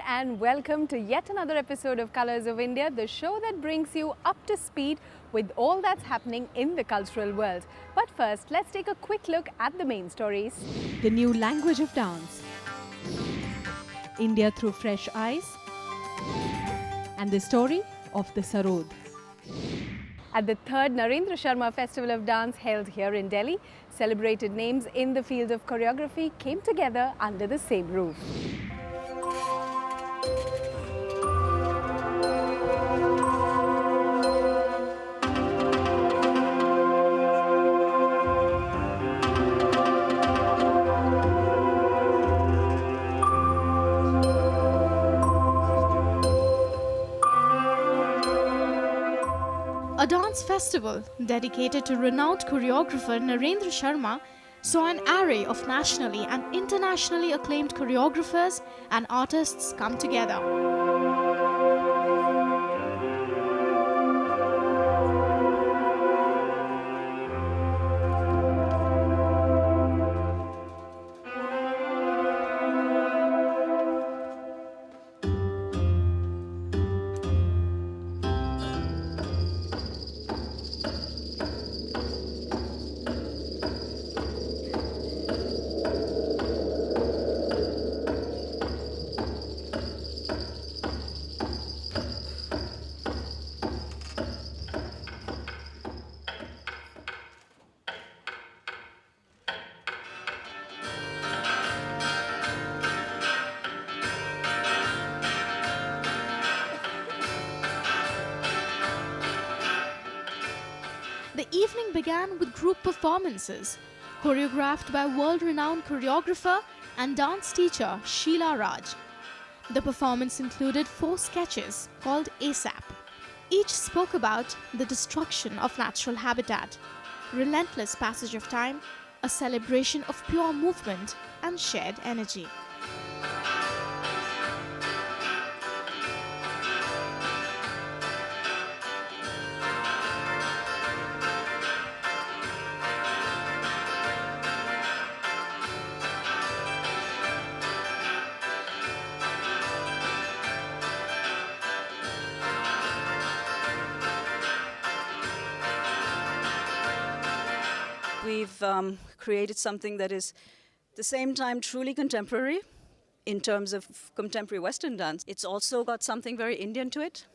and welcome to yet another episode of Colors of India, the show that brings you up to speed with all that's happening in the cultural world. But first, let's take a quick look at the main stories. The new language of dance, India through fresh eyes, and the story of the Sarod. At the third Narendra Sharma Festival of Dance held here in Delhi, celebrated names in the field of choreography came together under the same roof. A dance festival dedicated to renowned choreographer Narendra Sharma saw an array of nationally and internationally acclaimed choreographers and artists come together. The evening began with group performances, choreographed by world-renowned choreographer and dance teacher Sheila Raj. The performance included 4 sketches called ASAP. Each spoke about the destruction of natural habitat, relentless passage of time, a celebration of pure movement and shared energy. We've created something that is at the same time truly contemporary in terms of contemporary Western dance. It's also got something very Indian to it.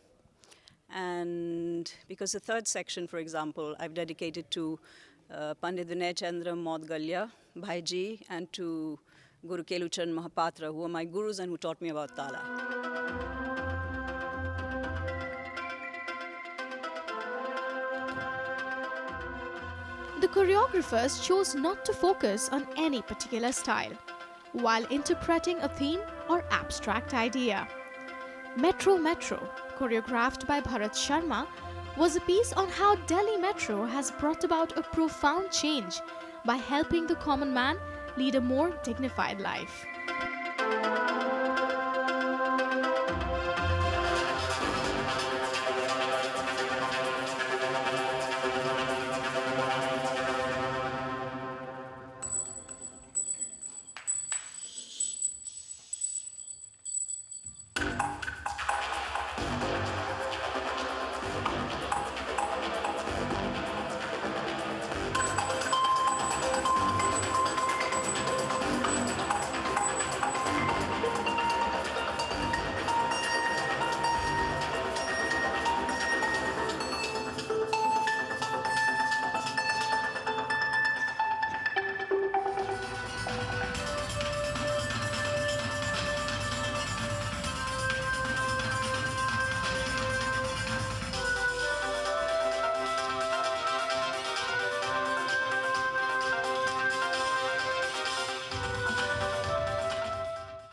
And because the third section, for example, I've dedicated to Pandit Vinay Chandra Maudgalya, Bhaiji, and to Guru Keluchan Mahapatra, who are my gurus and who taught me about Tala. The choreographers chose not to focus on any particular style, while interpreting a theme or abstract idea. Metro Metro, choreographed by Bharat Sharma, was a piece on how Delhi Metro has brought about a profound change by helping the common man lead a more dignified life.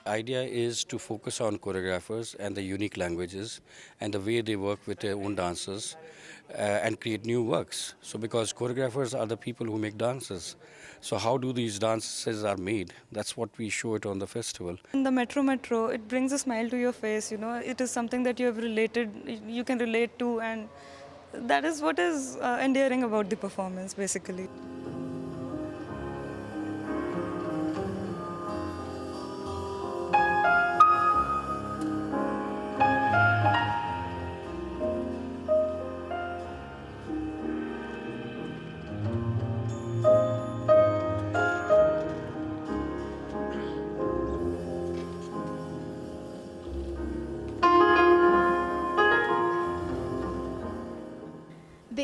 Idea is to focus on choreographers and the unique languages and the way they work with their own dancers and create new works. So because choreographers are the people who make dances. So how do these dances are made? That's what we show it on the festival. In the Metro Metro, it brings a smile to your face, It is something that you can relate to, and that is what is endearing about the performance, basically.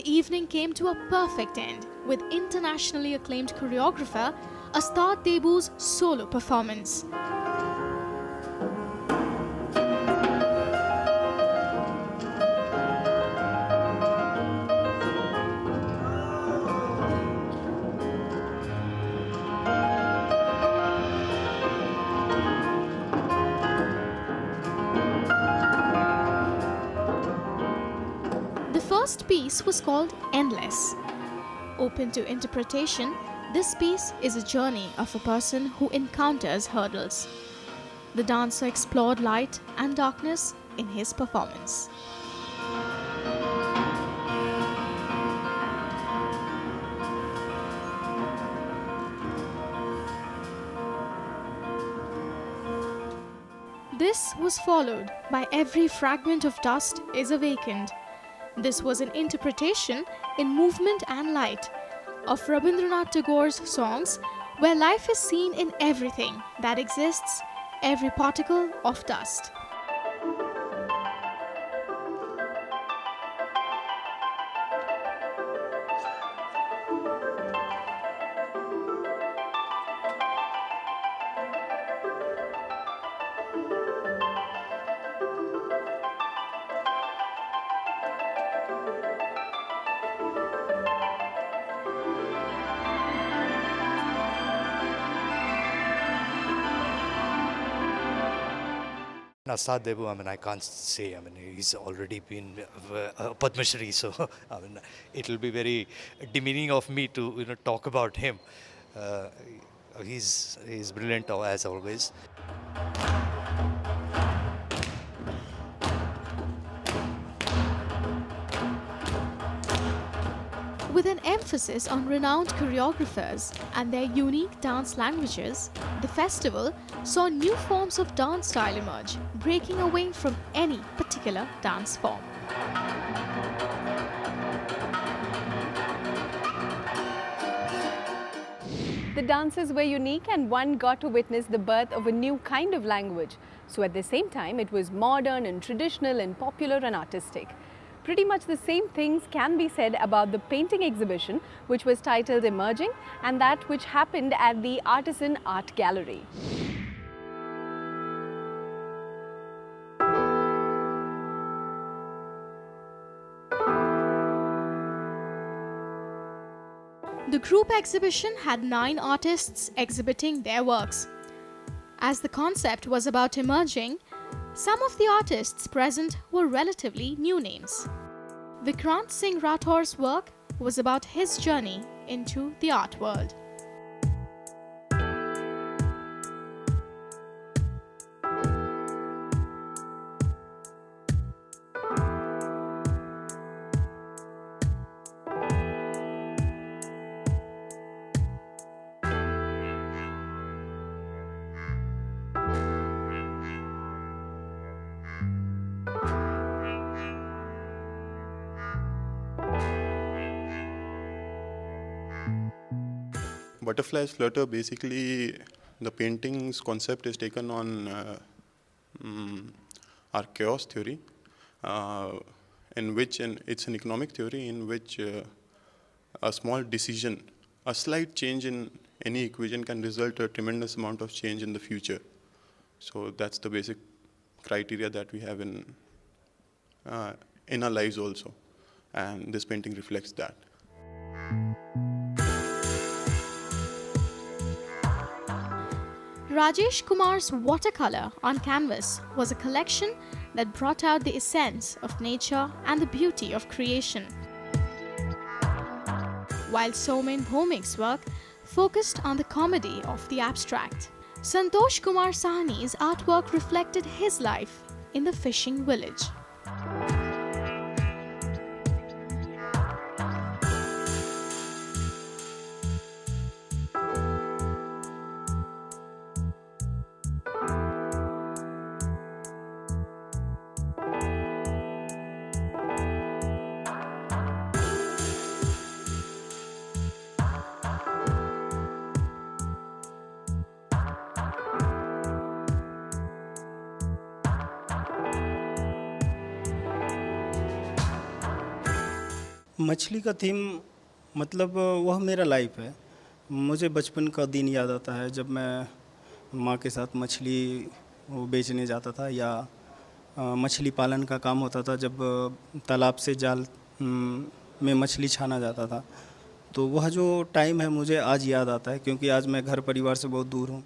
evening came to a perfect end with internationally acclaimed choreographer Astad Debu's solo performance. The first piece was called Endless. Open to interpretation, this piece is a journey of a person who encounters hurdles. The dancer explored light and darkness in his performance. This was followed by Every Fragment of Dust is Awakened. This was an interpretation in movement and light of Rabindranath Tagore's songs, where life is seen in everything that exists, every particle of dust. Asad Debu, I can't say. He's already been a Padma Shri, so it'll be very demeaning of me to talk about him. He's brilliant as always. With an emphasis on renowned choreographers and their unique dance languages, the festival saw new forms of dance style emerge, breaking away from any particular dance form. The dances were unique and one got to witness the birth of a new kind of language. So at the same time, it was modern and traditional and popular and artistic. Pretty much the same things can be said about the painting exhibition, which was titled Emerging, and that which happened at the Artisan Art Gallery. The group exhibition had 9 artists exhibiting their works. As the concept was about emerging, some of the artists present were relatively new names. Vikrant Singh Rathor's work was about his journey into the art world. Butterflies Flutter, basically the painting's concept is taken on our chaos theory, it's an economic theory in which a small decision, a slight change in any equation can result a tremendous amount of change in the future. So that's the basic criteria that we have in our lives also, and this painting reflects that. Rajesh Kumar's watercolor on canvas was a collection that brought out the essence of nature and the beauty of creation. While Somen Bhomik's work focused on the comedy of the abstract, Santosh Kumar Sahni's artwork reflected his life in the fishing village. मछली का theme मतलब वह मेरा life है। मुझे बचपन का दिन याद आता है जब मैं माँ के साथ मछली वो बेचने जाता था, या मछली पालन का काम होता था जब तालाब से जाल में मछली छाना जाता था। तो वह जो टाइम है मुझे आज याद आता है, क्योंकि आज मैं घर परिवार से बहुत दूर हूँ।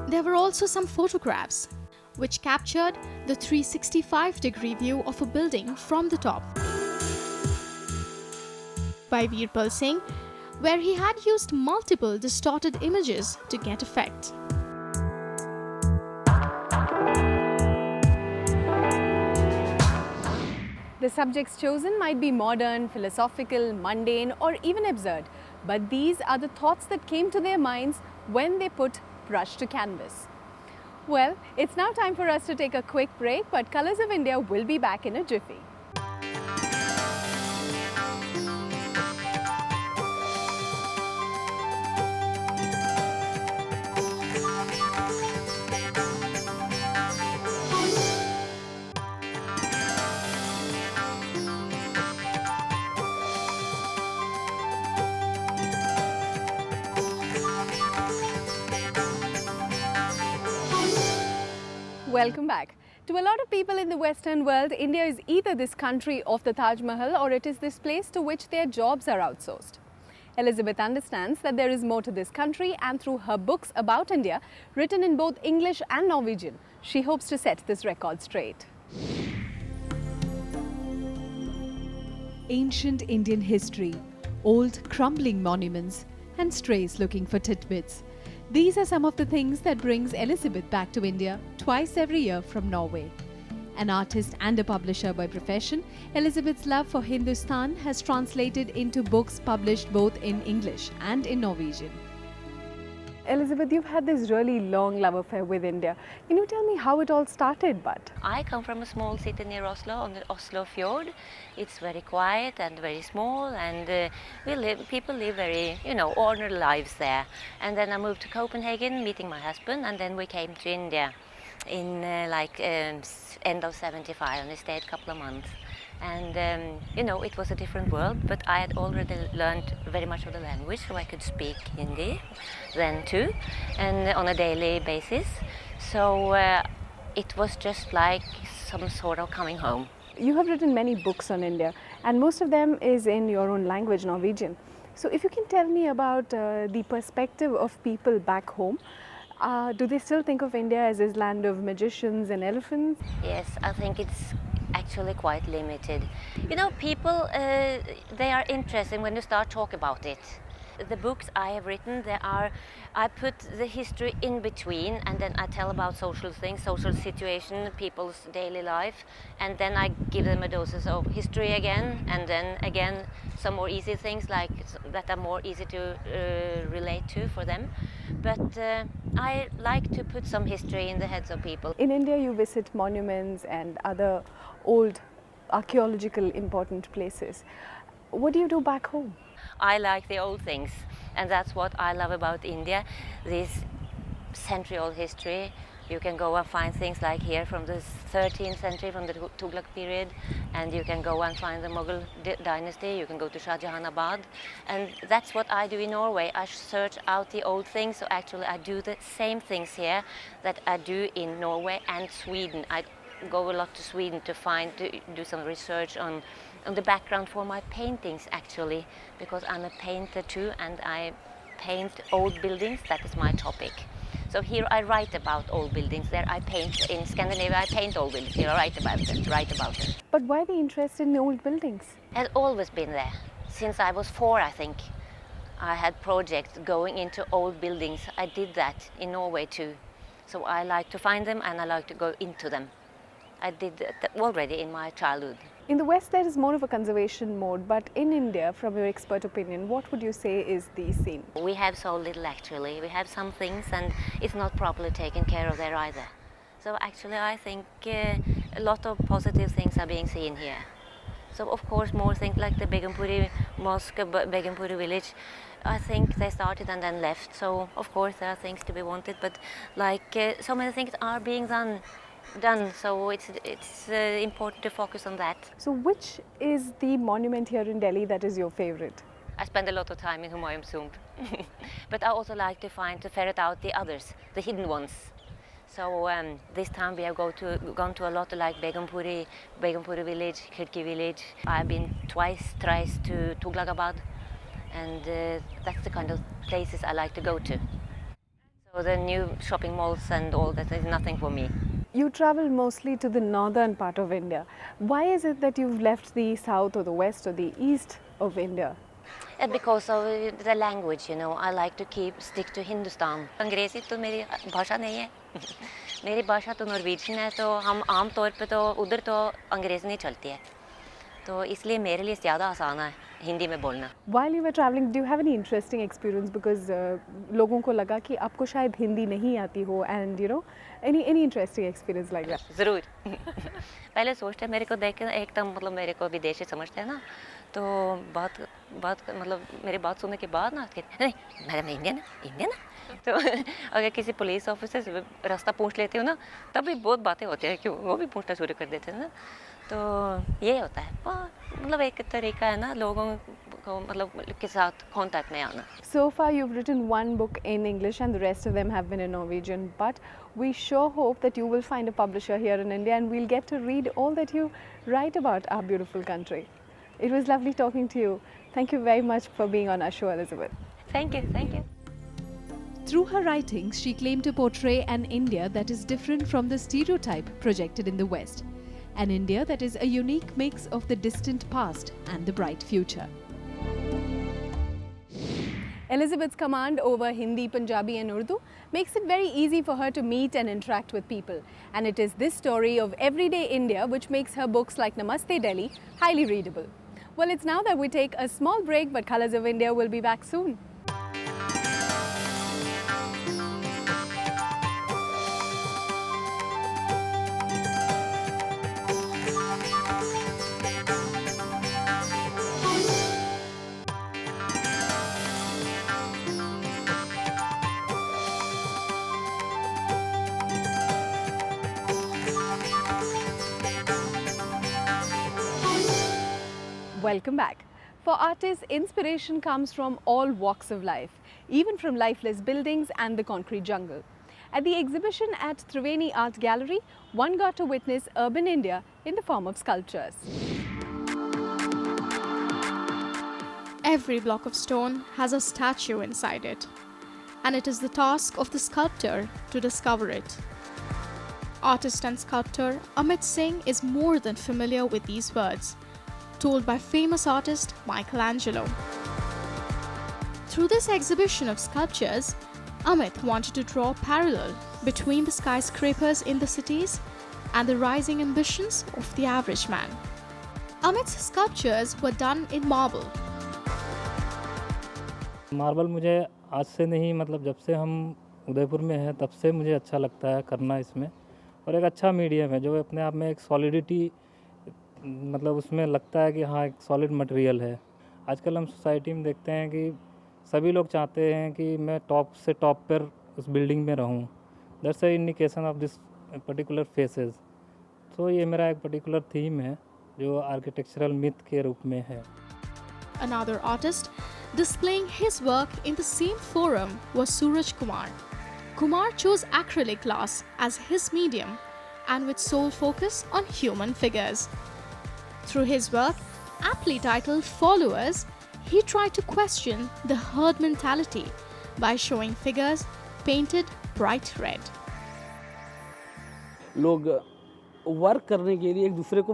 There were also some photographs which captured the 365-degree view of a building from the top by Veerpal Singh, where he had used multiple distorted images to get effect. The subjects chosen might be modern, philosophical, mundane, or even absurd, but these are the thoughts that came to their minds when they put brush to canvas. Well, it's now time for us to take a quick break, but Colors of India will be back in a jiffy. Welcome back. To a lot of people in the Western world, India is either this country of the Taj Mahal or it is this place to which their jobs are outsourced. Elizabeth understands that there is more to this country, and through her books about India, written in both English and Norwegian, she hopes to set this record straight. Ancient Indian history, old crumbling monuments, and strays looking for tidbits. These are some of the things that brings Elizabeth back to India twice every year from Norway. An artist and a publisher by profession, Elizabeth's love for Hindustan has translated into books published both in English and in Norwegian. Elizabeth, you've had this really long love affair with India. Can you tell me how it all started, but? I come from a small city near Oslo, on the Oslo fjord. It's very quiet and very small, and people live very, ordinary lives there. And then I moved to Copenhagen, meeting my husband, and then we came to India in end of 75, and we stayed a couple of months. And it was a different world, but I had already learned very much of the language, so I could speak Hindi then too, and on a daily basis. So it was just like some sort of coming home. You have written many books on India, and most of them is in your own language, Norwegian. So if you can tell me about the perspective of people back home, do they still think of India as this land of magicians and elephants? Yes, I think it's actually quite limited. People, they are interested when you start talking about it. The books I have written, I put the history in between, and then I tell about social things, social situation, people's daily life, and then I give them a doses of history again, and then again some more easy things like that are more easy to relate to for them. But I like to put some history in the heads of people. In India, you visit monuments and other old archaeological important places. What do you do back home? I like the old things, and that's what I love about India, this century-old history. You can go and find things like here from the 13th century, from the Tughlaq period, and you can go and find the Mughal dynasty. You can go to Shah Jahanabad, and that's what I do in Norway. I search out the old things, so actually I do the same things here that I do in Norway and Sweden. I go a lot to Sweden to do some research on the background for my paintings, actually, because I'm a painter too, and I paint old buildings. That is my topic. So here I write about old buildings. There I paint. In Scandinavia I paint old buildings. Here I write about them. But why the interest in old buildings? Has always been there. Since I was 4, I think. I had projects going into old buildings. I did that in Norway too. So I like to find them, and I like to go into them. I did that already in my childhood. In the West, there is more of a conservation mode, but in India, from your expert opinion, what would you say is the scene? We have so little, actually. We have some things, and it's not properly taken care of there either. So actually, I think a lot of positive things are being seen here. So of course, more things like the Begumpuri Mosque, Begumpuri village, I think they started and then left. So of course, there are things to be wanted, but like so many things are being done done. So it's important to focus on that. So which is the monument here in Delhi that is your favorite? I spend a lot of time in Humayun's tomb, but I also like to ferret out the others, the hidden ones. So this time we have gone to a lot like Begumpuri village, Khirki village. I've been thrice to Tughlaqabad, and that's the kind of places I like to go to. So the new shopping malls and all that is nothing for me. You travel mostly to the northern part of India. Why is it that you've left the south or the west or the east of India? And because of the language, you know, I like to stick to Hindustan. अंग्रेज़ी तो मेरी भाषा नहीं है. मेरी भाषा तो Norwegian है, तो हम आम तौर पे तो उधर तो अंग्रेज़ी नहीं चलती है. तो इसलिए मेरे लिए ज़्यादा आसान है हिंदी में बोलना. While you were traveling, do you have any interesting experience? Because लोगों को लगा कि आपको शायद हिंदी नहीं आती हो, and you know, any interesting experience like that? ज़रूर. पहले सोचते मेरे को देख के एकदम मतलब मेरे को विदेशी समझते हैं ना, तो बात मतलब मेरी बात सुनने के बाद ना नहीं मैडम इंडियन है तो अगर किसी पुलिस ऑफिसर से रास्ता पूछ लेती हूँ ना, तब भी बहुत बातें होती हैं, क्यों वो भी पूछना शुरू कर देते हैं ना. तो ये होता है, मतलब एक तरीका है ना लोगों को मतलब के साथ कांटेक्ट में आना. So far you've written one book in English and the rest of them have been in Norwegian, but we sure hope that you will find a publisher here in India and we'll get to read all that you write about our beautiful country. It was lovely talking to you. Thank you very much for being on our show, Elizabeth. Thank you, thank you. Through her writings, she claimed to portray an India that is different from the stereotype projected in the West. An India that is a unique mix of the distant past and the bright future. Elizabeth's command over Hindi, Punjabi and Urdu makes it very easy for her to meet and interact with people. And it is this story of everyday India which makes her books like Namaste Delhi highly readable. Well, it's now that we take a small break, but Colors of India will be back soon. Welcome back. For artists, inspiration comes from all walks of life, even from lifeless buildings and the concrete jungle. At the exhibition at Triveni Art Gallery, one got to witness urban India in the form of sculptures. Every block of stone has a statue inside it, and it is the task of the sculptor to discover it. Artist and sculptor Amit Singh is more than familiar with these words, told by famous artist Michelangelo. Through this exhibition of sculptures, Amit wanted to draw a parallel between the skyscrapers in the cities and the rising ambitions of the average man. Amit's sculptures were done in marble. Marble मुझे आज से नहीं, मतलब जब से हम उदयपुर में हैं तब से मुझे अच्छा लगता है करना इसमें, और एक अच्छा मीडियम है जो अपने आप में एक सॉलिडिटी, मतलब उसमें लगता है कि हाँ एक सॉलिड मटेरियल है. आजकल हम सोसाइटी में देखते हैं कि सभी लोग चाहते हैं कि मैं टॉप से टॉप पर उस बिल्डिंग में रहूं. That's a indication of this particular faces. तो ये मेरा एक पर्टिकुलर थीम है जो आर्किटेक्चरल मिथ के रूप में है. Another artist displaying his work in the same forum was Suraj Kumar. Kumar chose acrylic glass as his medium and with sole focus on human figures. Through his work, aptly titled Followers, he tried to question the herd mentality by showing figures painted bright red. लोग work करने के लिए एक दूसरे को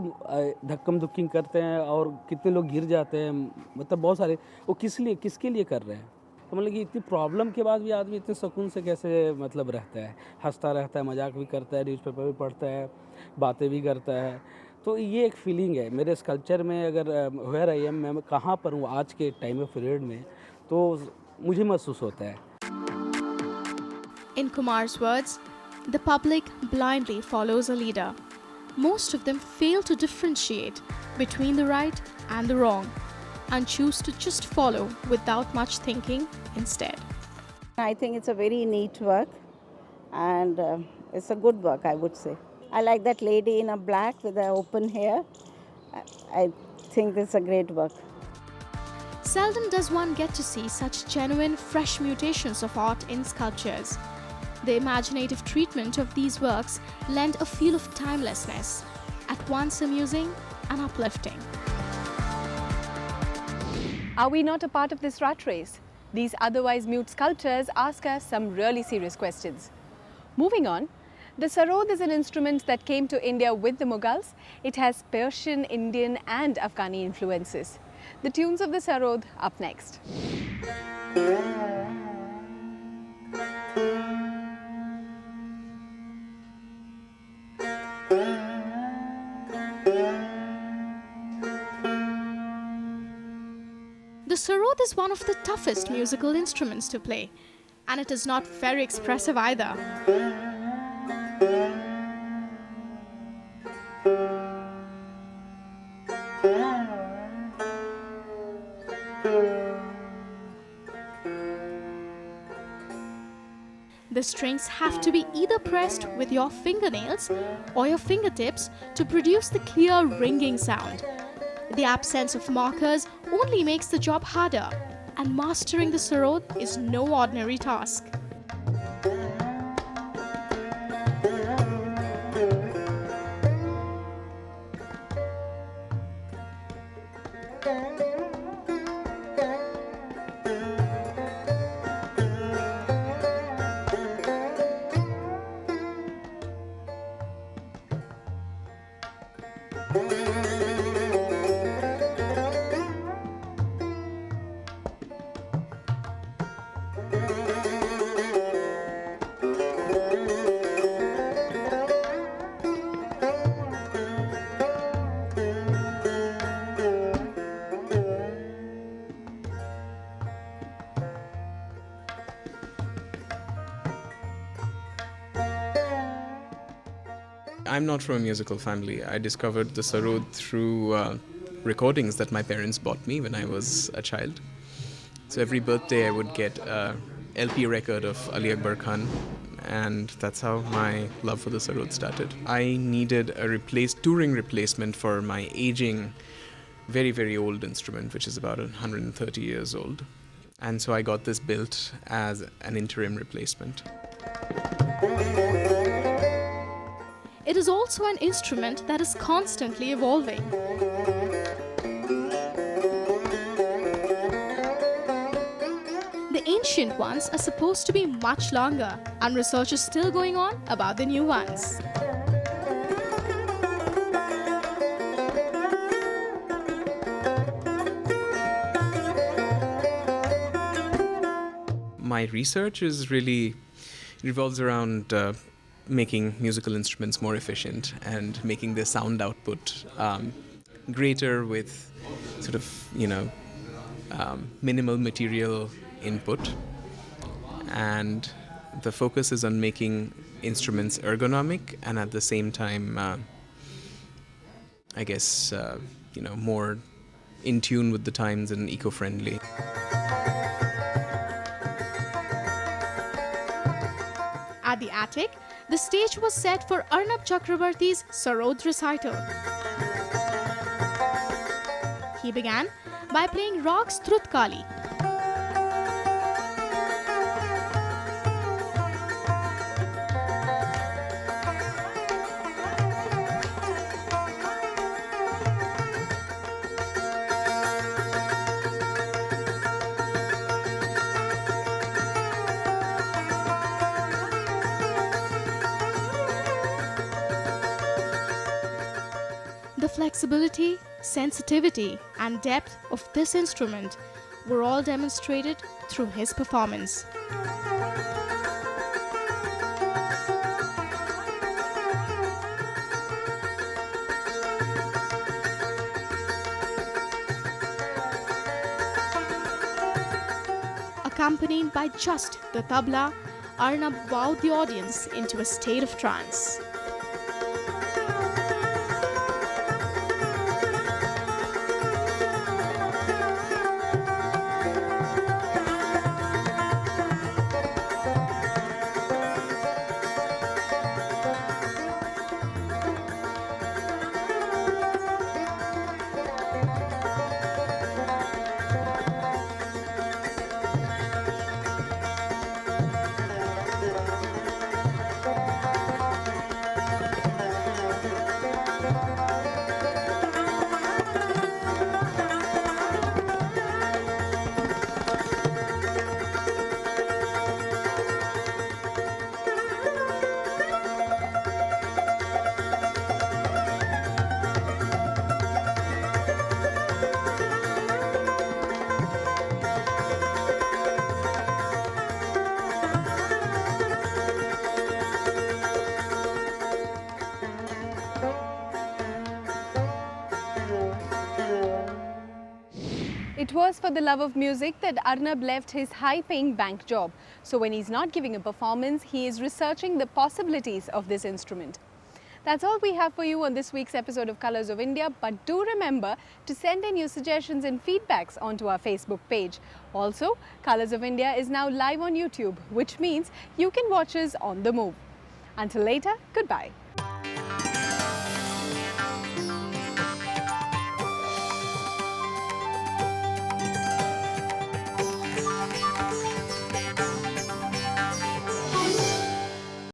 धक्कम धुक्की करते हैं और कितने लोग गिर जाते हैं, मतलब बहुत सारे, वो किसके लिए कर रहे हैं. तो मतलब कि इतनी प्रॉब्लम के बाद भी आदमी इतने सुकून से कैसे मतलब रहता है, हंसता रहता है, मजाक भी करता है, न्यूज़पेपर भी पढ़ता है, बातें भी करता है. तो ये एक फीलिंग है मेरे स्कल्पचर में. अगर वेयर आई एम, मैं कहाँ पर हूँ आज के टाइम ऑफ पीरियड में, तो मुझे महसूस होता है. In Kumar's words, the public blindly follows a leader. Most of them fail to differentiate between the right and the wrong and choose to just follow without much thinking instead. I think it's a very neat work and it's a good work, I would say. I like that lady in a black with the open hair. I think this is a great work. Seldom does one get to see such genuine, fresh mutations of art in sculptures. The imaginative treatment of these works lend a feel of timelessness, at once amusing and uplifting. Are we not a part of this rat race? These otherwise mute sculptures ask us some really serious questions. Moving on, the Sarod is an instrument that came to India with the Mughals. It has Persian, Indian and Afghani influences. The tunes of the Sarod up next. The Sarod is one of the toughest musical instruments to play, and it is not very expressive either. The strings have to be either pressed with your fingernails or your fingertips to produce the clear ringing sound. The absence of markers only makes the job harder, and mastering the Sarod is no ordinary task. I'm not from a musical family. I discovered the Sarod through recordings that my parents bought me when I was a child. So every birthday I would get a LP record of Ali Akbar Khan, and that's how my love for the Sarod started. I needed a touring replacement for my aging, very, very old instrument, which is about 130 years old. And so I got this built as an interim replacement. It is also an instrument that is constantly evolving. The ancient ones are supposed to be much longer, and research is still going on about the new ones. My research revolves around making musical instruments more efficient and making the sound output greater with sort of, minimal material input. And the focus is on making instruments ergonomic and at the same time, more in tune with the times and eco-friendly. At the attic, the stage was set for Arnab Chakrabarti's Sarod recital. He began by playing Rag Strutkali. The flexibility, sensitivity, and depth of this instrument were all demonstrated through his performance. Accompanied by just the tabla, Arnab wowed the audience into a state of trance. It was for the love of music that Arnab left his high-paying bank job. So when he's not giving a performance, he is researching the possibilities of this instrument. That's all we have for you on this week's episode of Colours of India, but do remember to send in your suggestions and feedbacks onto our Facebook page. Also, Colours of India is now live on YouTube, which means you can watch us on the move. Until later, goodbye.